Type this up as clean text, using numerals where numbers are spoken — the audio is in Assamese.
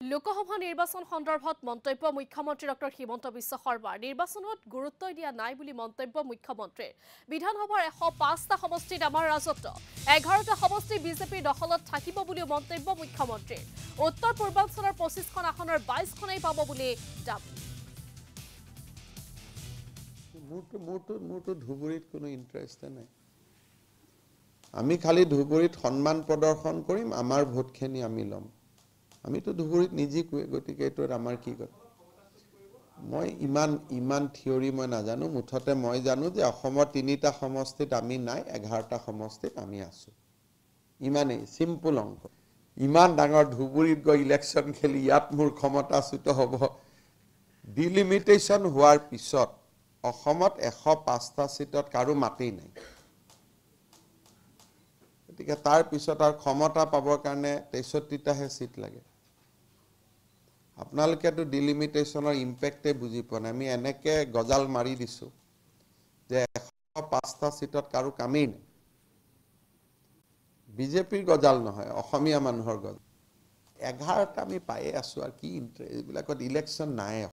লোকসভা নিৰ্বাচন সন্দৰ্ভত মন্তব্য মুখ্যমন্ত্ৰী ডক্টৰ হিমন্ত বিশ্ব শৰ্মাৰ নিৰ্বাচনত গুৰুত্ব দিয়া নাই বুলি মন্তব্য মুখ্যমন্ত্ৰীৰ বিধানসভাৰ 105টা সমষ্টিত আমাৰ ৰাজত্ব 11টা সমষ্টি বিজেপিৰ দখলত থাকিব বুলি মন্তব্য মুখ্যমন্ত্ৰীৰ উত্তৰ পূৰ্বাঞ্চলৰ 25খন আসনৰ 22খনেই পাব বুলি দাবী মোৰটো ধুবুৰীত কোনো ইন্টাৰেষ্ট নাই আমি খালি ধুবুৰীত সম্মান প্ৰদৰ্শন কৰিম আমাৰ ভোটখিনি আমি ল'ম আমিতো ধুবুৰীত নিজিকুৱে গতিকে এইটো আমাৰ কি কথা মই ইমান থিয়ৰি মই নাজানো মুঠতে মই জানো যে অসমৰ 3টা সমষ্টিত আমি নাই 11টা সমষ্টিত আমি আছো ইমানেই সিম্পল অংক ইমান ডাঙৰ ধুবুৰীত গৈ ইলেকশ্যন খেলি ইয়াত মোৰ ক্ষমতাচ্যুত হ'ব ডিলিমিটেশ্যন হোৱাৰ পিছত অসমত 105টা সিটত কাৰো মাটি নাই গতিকে তাৰ পিছত আৰু ক্ষমতা পাবৰ কাৰণে 63টাহে সিট লাগে আপোনালোকেতো ডিলিমিটেশ্যনৰ ইম্পেক্টে বুজি পোৱা নাই আমি এনেকে গজাল মাৰি দিছো যে 105টা সিটত কাৰো কামেই নাই বিজেপিৰ গজাল নহয় অসমীয়া মানুহৰ গজাল 11টা আমি পায়ে আছো আৰু কি এইবিলাকত ইলেকশ্যন নাই